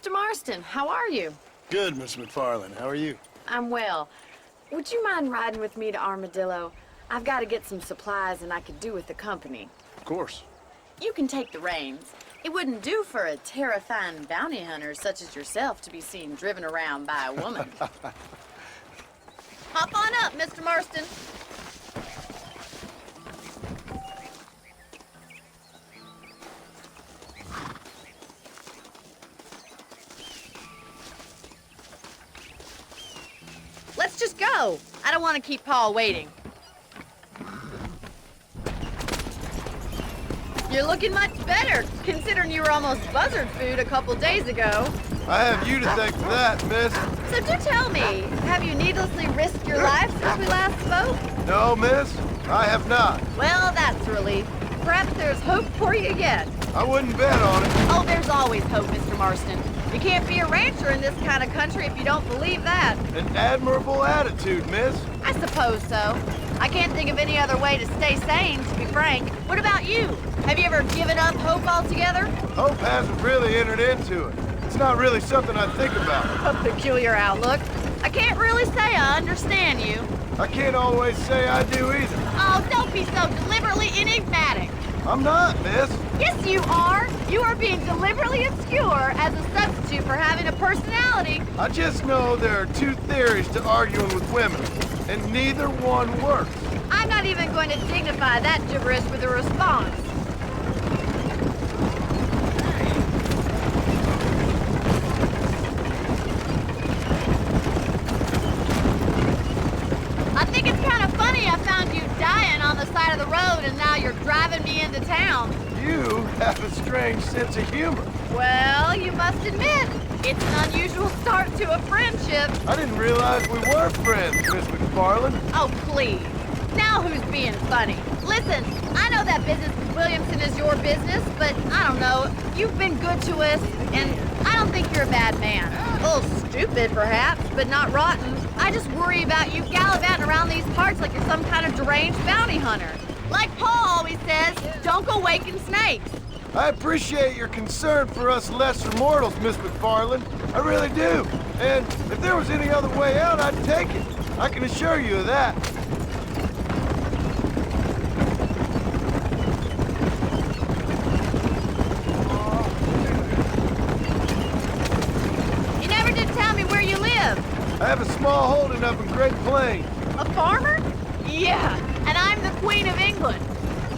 Mr. Marston, how are you? Good, Miss McFarland. How are you? I'm well. Would you mind riding with me to Armadillo? I've got to get some supplies and I could do with the company. Of course. You can take the reins. It wouldn't do for a terrifying bounty hunter such as yourself to be seen driven around by a woman. Hop on up, Mr. Marston. Let's just go. I don't want to keep Paul waiting. You're looking much better, considering you were almost buzzard food a couple days ago. I have you to thank for that, miss. So do tell me, have you needlessly risked your life since we last spoke? No, miss, I have not. Well, that's a relief. Perhaps there's hope for you yet. I wouldn't bet on it. Oh, there's always hope, Mr. Marston. You can't be a rancher in this kind of country if you don't believe that. An admirable attitude, miss. I suppose so. I can't think of any other way to stay sane, to be frank. What about you? Have you ever given up hope altogether? Hope hasn't really entered into it. It's not really something I think about. A peculiar outlook. I can't really say I understand you. I can't always say I do either. Oh, don't be so deliberately enigmatic. I'm not, miss. Yes, you are. You are being deliberately obscure as a substitute for having a personality. I just know there are two theories to arguing with women, and neither one works. I'm not even going to dignify that gibberish with a response. I think it's kind of funny I found you dying on the side of the road and now you're driving me into town. You have a strange sense of humor. Well, you must admit, it's an unusual start to a friendship. I didn't realize we were friends, Miss McFarland. Oh, please. Now who's being funny? Listen, I know that business with Williamson is your business, but I don't know. You've been good to us, and I don't think you're a bad man. A little stupid, perhaps, but not rotten. I just worry about you gallivanting around these parts like you're some kind of deranged bounty hunter. Like Paul always says, don't go waking snakes. I appreciate your concern for us lesser mortals, Miss McFarland. I really do. And if there was any other way out, I'd take it. I can assure you of that. You never did tell me where you live. I have a small holding up in Great Plains. A farmer? Yeah, and I'm the Queen of England.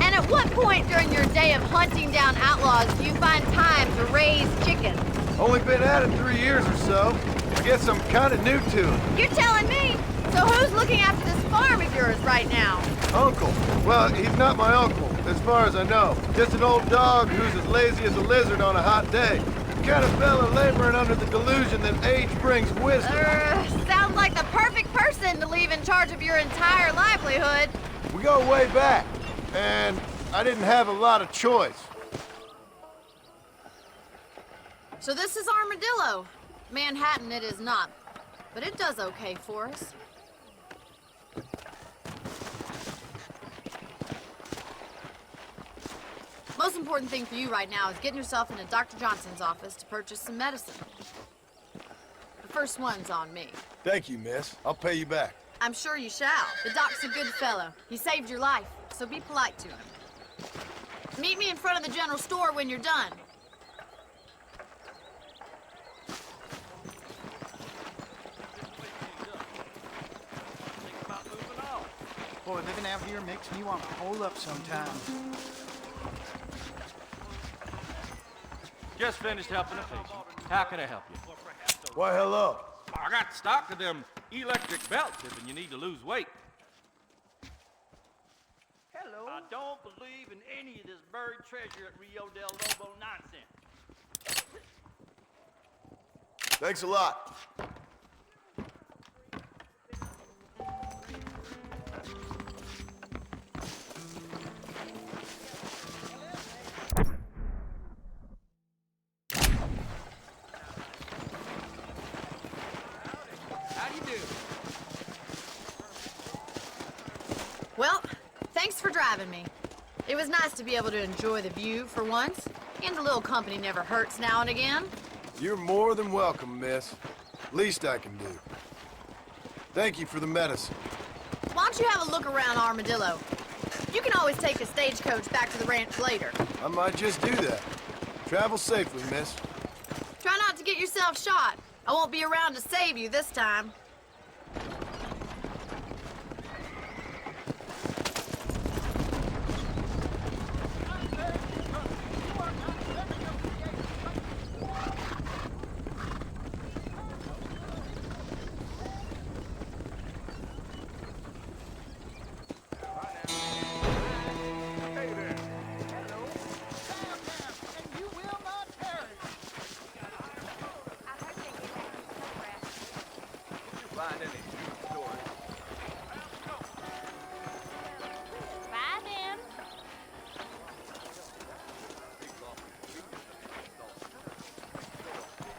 And at what point during your day of hunting down outlaws do you find time to raise chickens? Only been at it 3 years or so. I guess I'm kind of new to it. You're telling me? So who's looking after this farm of yours right now? Uncle. Well, he's not my uncle, as far as I know. Just an old dog who's as lazy as a lizard on a hot day. The kind of fella laboring under the delusion that age brings wisdom. Sounds like the perfect person to leave in charge of your entire livelihood. We go way back, and I didn't have a lot of choice. So this is Armadillo. Manhattan it is not, but it does okay for us. Most important thing for you right now is getting yourself into Dr. Johnson's office to purchase some medicine. The first one's on me. Thank you, miss. I'll pay you back. I'm sure you shall. The doc's a good fellow. He saved your life, so be polite to him. Meet me in front of the general store when you're done. Boy, living out here makes me want to hole up sometime. Just finished helping a patient. How can I help you? Why, hello. I got stock of them electric belts if you need to lose weight. Hello. I don't believe in any of this buried treasure at Rio del Lobo nonsense. Thanks a lot. How do you do? Well, thanks for driving me. It was nice to be able to enjoy the view for once, and a little company never hurts now and again. You're more than welcome, miss. Least I can do. Thank you for the medicine. Why don't you have a look around Armadillo? You can always take a stagecoach back to the ranch later. I might just do that. Travel safely, miss. Try not to get yourself shot. I won't be around to save you this time.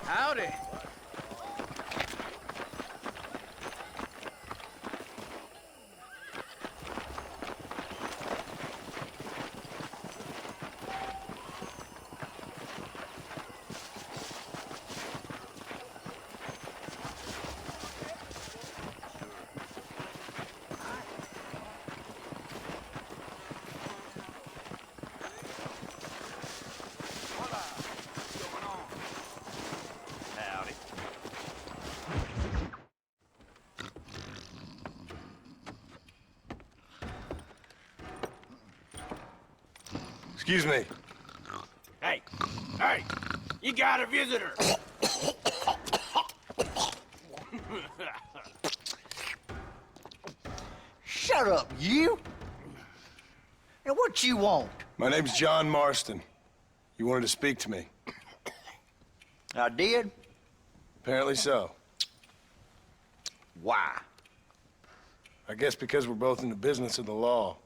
Howdy. Excuse me. Hey, hey, you got a visitor. Shut up, you! And what you want? My name's John Marston. You wanted to speak to me. I did? Apparently so. Why? I guess because we're both in the business of the law.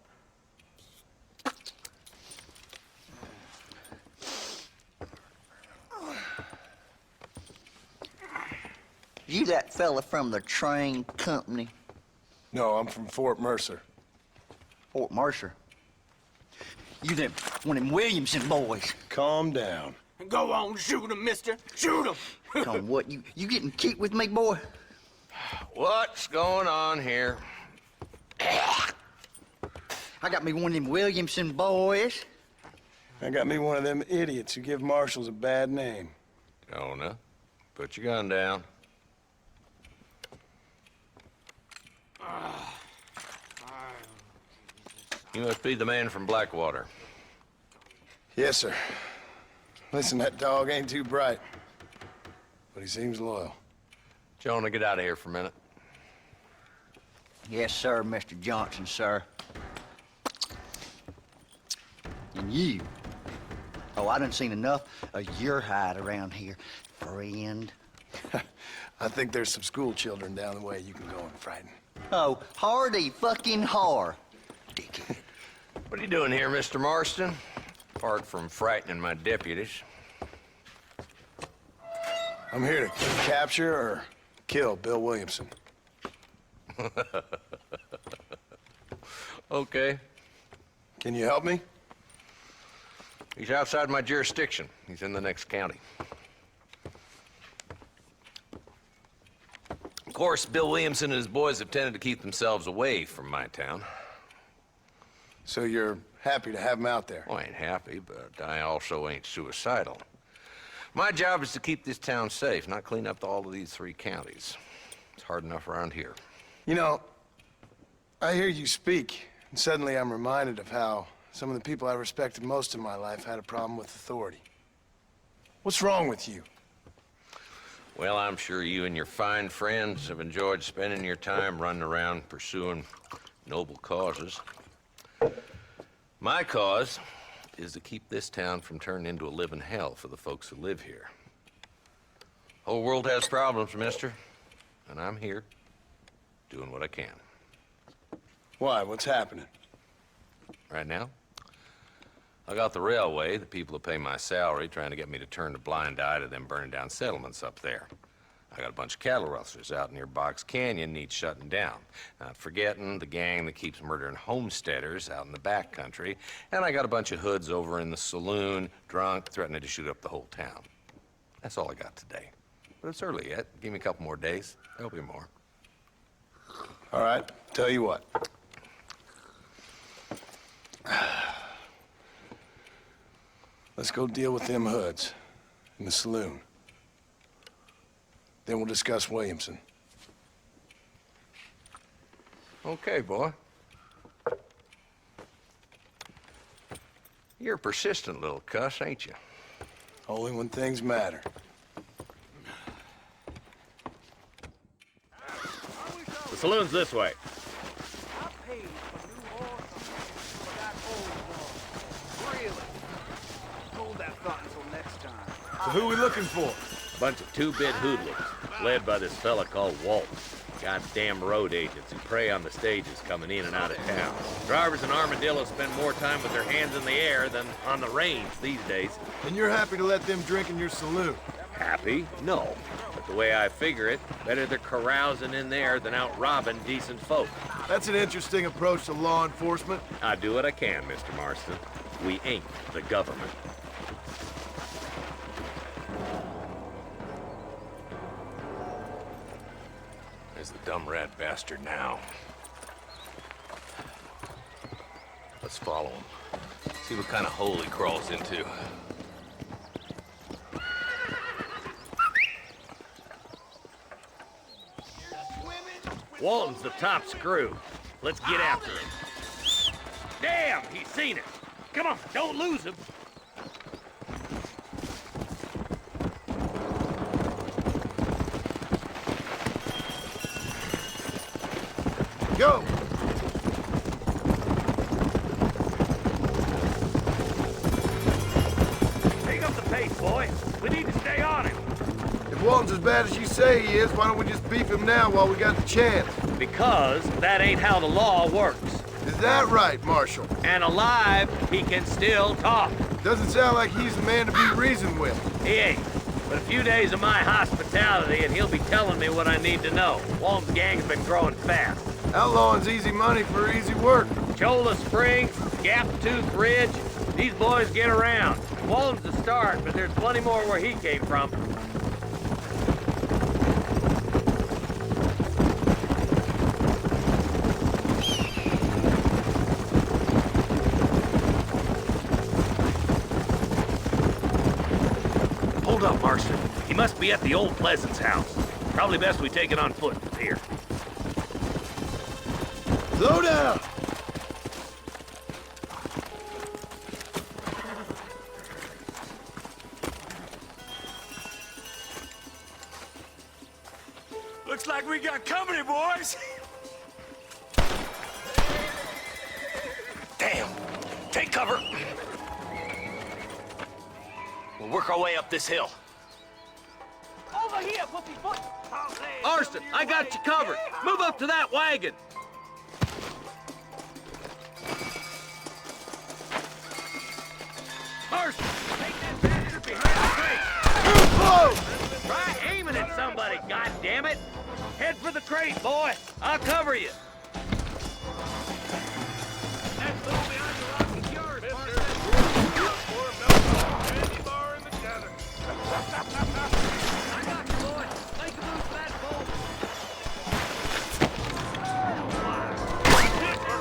You that fella from the train company? No, I'm from Fort Mercer. Fort Mercer? You them, one of them Williamson boys. Calm down. Go on, shoot him, mister. Shoot him. Come on, what, you getting kicked with me, boy? What's going on here? I got me one of them Williamson boys. I got me one of them idiots who give marshals a bad name. Jonah, put your gun down. You must be the man from Blackwater. Yes, sir. Listen, that dog ain't too bright, but he seems loyal. Jonah, get out of here for a minute. Yes, sir, Mr. Johnson, sir. And you. Oh, I done seen enough of your hide around here, friend. I think there's some school children down the way you can go and frighten. Oh, hardy fucking har. Dickhead. What are you doing here, Mr. Marston? Apart from frightening my deputies. I'm here to capture or kill Bill Williamson. Okay. Can you help me? He's outside my jurisdiction. He's in the next county. Of course, Bill Williamson and his boys have tended to keep themselves away from my town. So you're happy to have him out there? Well, I ain't happy, but I also ain't suicidal. My job is to keep this town safe, not clean up all of these 3 counties. It's hard enough around here. You know, I hear you speak, and suddenly I'm reminded of how some of the people I respected most in my life had a problem with authority. What's wrong with you? Well, I'm sure you and your fine friends have enjoyed spending your time running around pursuing noble causes. My cause is to keep this town from turning into a living hell for the folks who live here. Whole world has problems, mister, and I'm here doing what I can. Why? What's happening? Right now, I got the railway, the people who pay my salary, trying to get me to turn a blind eye to them burning down settlements up there. I got a bunch of cattle rustlers out near Box Canyon needs shutting down. Not forgetting the gang that keeps murdering homesteaders out in the back country. And I got a bunch of hoods over in the saloon, drunk, threatening to shoot up the whole town. That's all I got today. But it's early yet. Give me a couple more days. There'll be more. All right, tell you what. Let's go deal with them hoods in the saloon. Then we'll discuss Williamson. Okay, boy. You're a persistent little cuss, ain't you? Only when things matter. The saloon's this way. I paid for new horse for that old one. Really? Hold that thought until next time. So who we looking for? A bunch of two-bit hoodlums, led by this fella called Walt. Goddamn road agents who prey on the stages coming in and out of town. Drivers in Armadillo spend more time with their hands in the air than on the reins these days. And you're happy to let them drink in your saloon? Happy? No. But the way I figure it, better they're carousing in there than out robbing decent folk. That's an interesting approach to law enforcement. I do what I can, Mr. Marston. We ain't the government. There's the dumb rat bastard now. Let's follow him. See what kind of hole he crawls into. Walton's the top screw. Let's get after him. Damn, he's seen it. Come on, don't lose him. Go! Pick up the pace, boy. We need to stay on him. If Walton's as bad as you say he is, why don't we just beef him now while we got the chance? Because that ain't how the law works. Is that right, Marshal? And alive, he can still talk. Doesn't sound like he's the man to be reasoned with. He ain't. But a few days of my hospitality and he'll be telling me what I need to know. Walton's gang's been growing fast. Outlawing's easy money for easy work. Cholla Springs, Gap Tooth Ridge, these boys get around. Walton's the start, but there's plenty more where he came from. Hold up, Marston. He must be at the old Pleasance house. Probably best we take it on foot from here. Slow down! Looks like we got company, boys. Damn. Take cover. We'll work our way up this hill. Over here, pussyfoot! Marston, I got you covered. Move up to that wagon. Marston, take that bastard behind the crate. Try aiming at somebody, goddammit. Head for the crate, boy. I'll cover you. That's all behind the rocky yard, I got you, boy. Make a move for that bolt.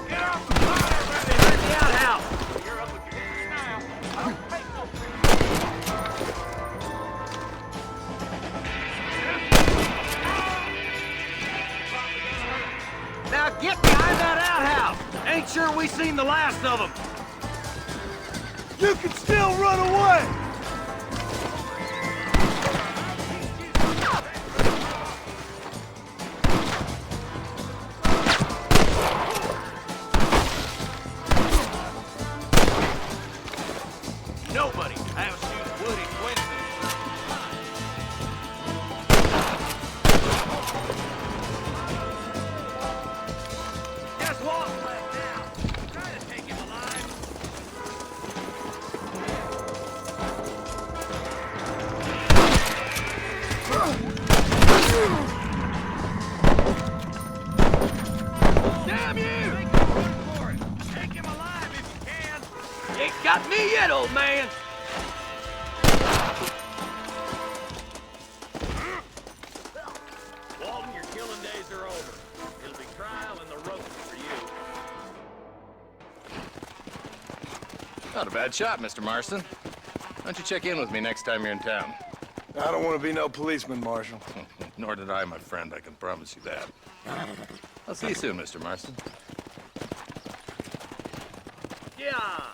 Get off the fire, baby. Let the outhouse. You're up against it now. I'll take Now get behind that outhouse. Ain't sure we seen the last of them. You can still run away! Nobody has shoot Woody Quincy. Guess what? Left now. Try to take him alive. Damn you! Make a run for it. Take him alive if you can. You ain't got me yet, old man. are over. It'll be trial and the rope for you. Not a bad shot, Mr. Marston. Why don't you check in with me next time you're in town? I don't want to be no policeman, Marshal. Nor did I, my friend. I can promise you that. I'll see you soon, Mr. Marston. Yeah!